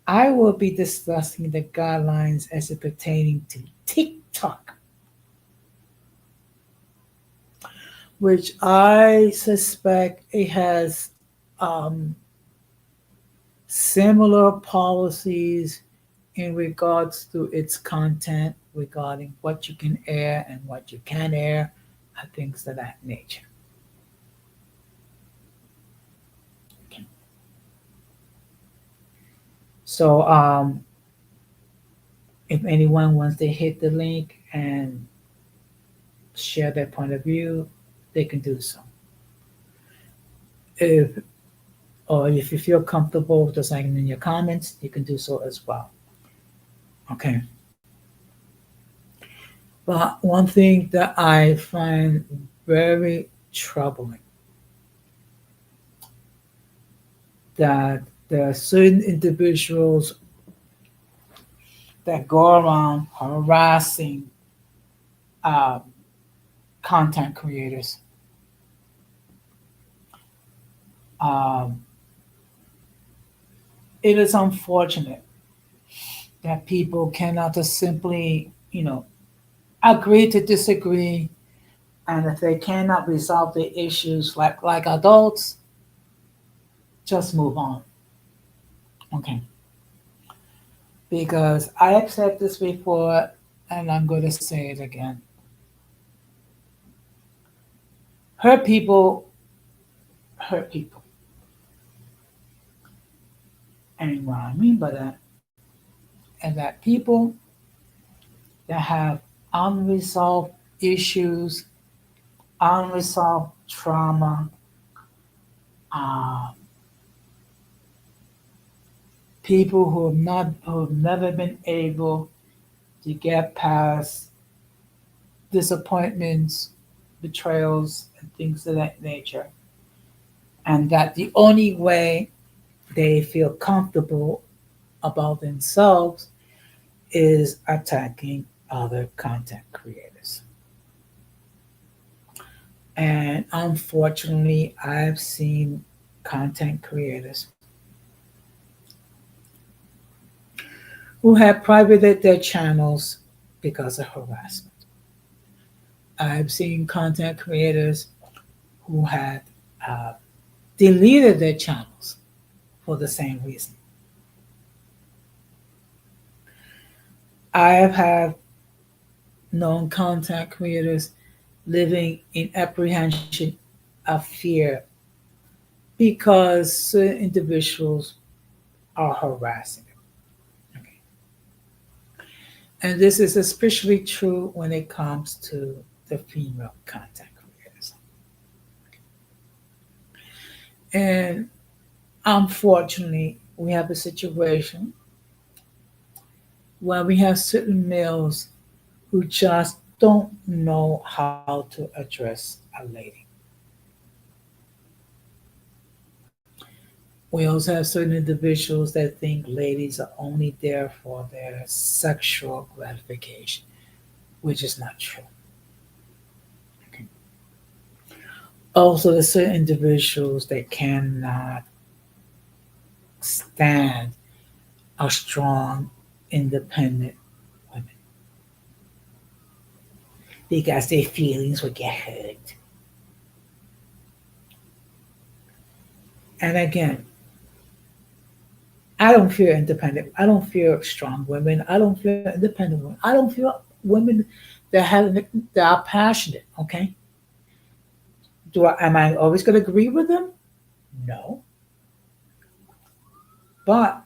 I will be discussing the guidelines as it pertaining to TikTok, which I suspect it has similar policies in regards to its content regarding what you can air and what you can't air and things of that nature. Okay. So if anyone wants to hit the link and share their point of view, they can do so. If or if you feel comfortable just saying in your comments, you can do so as well. Okay. But one thing that I find very troubling that there are certain individuals that go around harassing um, content creators. Um, it is unfortunate that people cannot just simply, agree to disagree, and if they cannot resolve the issues like adults, just move on. Okay. Because I have said this before, and I'm going to say it again. Hurt people hurt people. And what I mean by that is that people that have unresolved issues, unresolved trauma, uh, people who have never been able to get past disappointments, betrayals, and things of that nature, and that the only way they feel comfortable about themselves is attacking other content creators. And unfortunately, I've seen content creators who have privated their channels because of harassment. I've seen content creators who had uh, deleted their channels for the same reason. I have had known content creators living in apprehension of fear because certain individuals are harassing them. Okay. And this is especially true when it comes to the female content creators. And unfortunately, we have a situation where we have certain males who just don't know how to address a lady. We also have certain individuals that think ladies are only there for their sexual gratification, which is not true. Okay. Also, there's certain individuals that cannot stand a strong, independent women because their feelings will get hurt. And again, I don't fear independent. I don't fear strong women. I don't fear independent women. I don't fear women that have that are passionate. Okay, am I always going to agree with them? No, but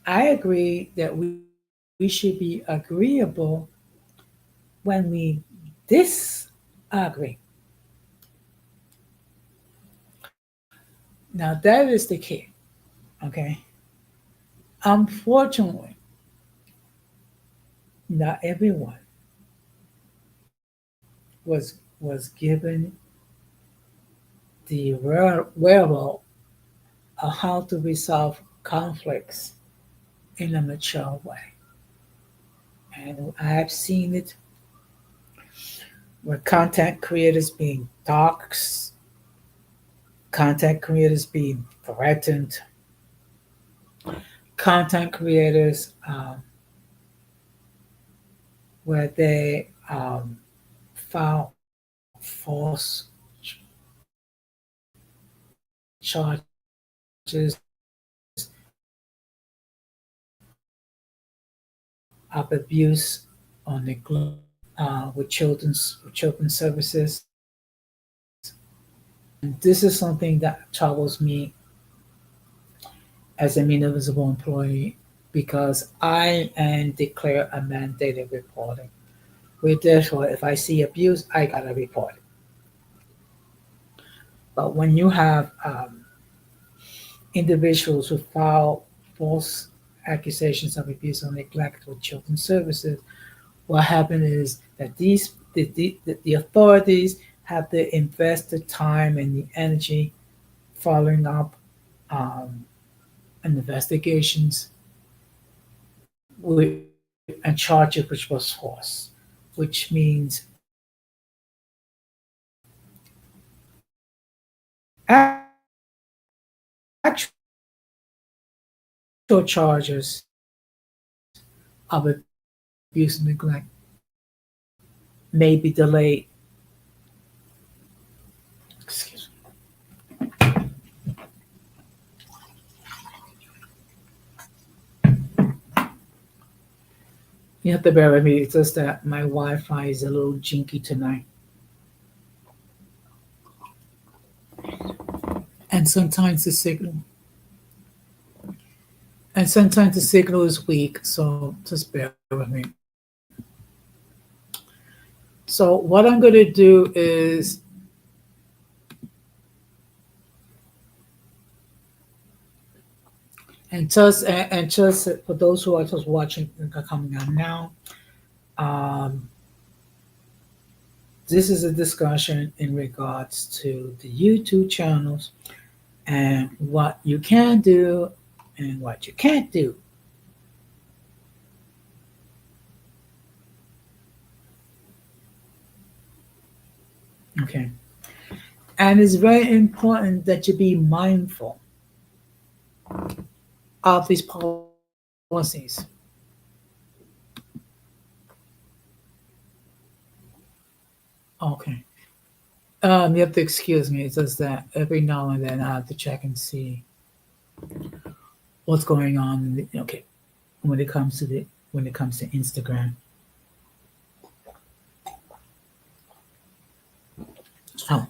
I agree that we should be agreeable when we disagree. Now that is the key. Okay, unfortunately, not everyone was given the wherewithal of how to resolve conflicts in a mature way. And I've seen it where content creators being doxxed, content creators being threatened, content creators where they file false charges of abuse or neglect with children's services. And this is something that troubles me as a municipal employee because I am declare a mandated reporting. With therefore, if I see abuse, I gotta report it. But when you have individuals who file false accusations of abuse or neglect with children's services, what happens is that the authorities have to invest the time and the energy following up um, investigations with and charges which was false, which means actual charges of abuse and neglect may be delayed. Excuse me. You have to bear with me. It's just that my Wi-Fi is a little jinky tonight, and sometimes the signal is weak. So just bear with me. So what I'm going to do is and just for those who are just watching and coming on now, um, This is a discussion in regards to the YouTube channels and what you can do and what you can't do. Okay. And it's very important that you be mindful of these policies. Okay. You have to excuse me. It's just that every now and then I have to check and see what's going on. Okay, when it comes to Instagram. Oh.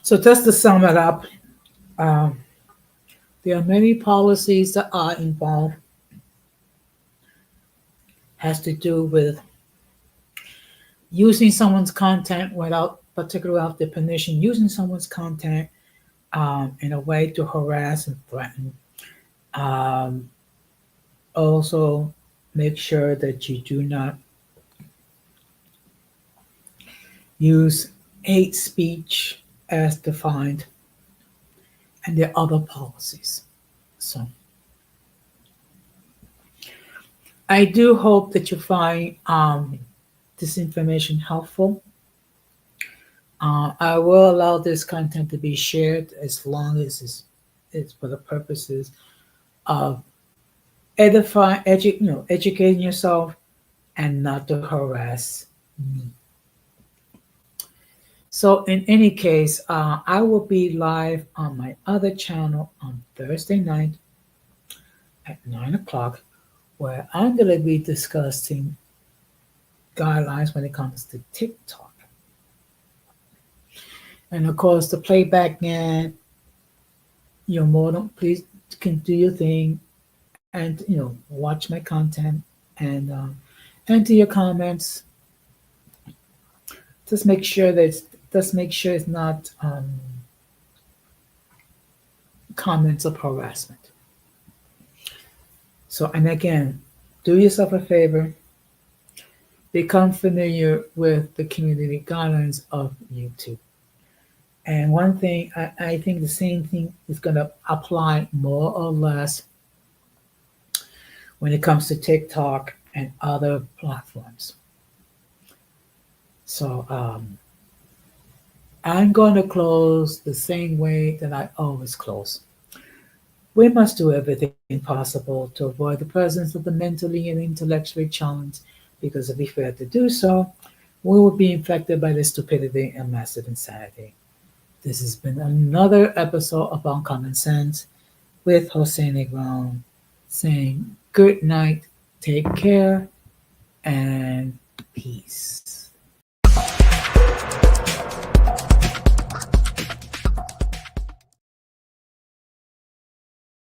So just to sum it up, um, there are many policies that are involved. Has to do with using someone's content without their permission, using someone's content in a way to harass and threaten. Um, Also, make sure that you do not use hate speech as defined, and there are other policies. So, I do hope that you find this information helpful. I will allow this content to be shared as long as it's for the purposes of educating yourself and not to harass me. So in any case, I will be live on my other channel on Thursday night at 9 o'clock, where I'm going to be discussing guidelines when it comes to TikTok. And of course, the playback man, you're more than please can do your thing and watch my content and enter your comments. Just make sure it's not comments of harassment. So, and again, do yourself a favor, become familiar with the community guidelines of YouTube. And one thing, I think the same thing is going to apply more or less when it comes to TikTok and other platforms. So I'm going to close the same way that I always close. We must do everything possible to avoid the presence of the mentally and intellectually challenged, because if we fail to do so, we will be infected by the stupidity and massive insanity. This has been another episode of Uncommon Sense with Jose Negron saying good night, take care, and peace.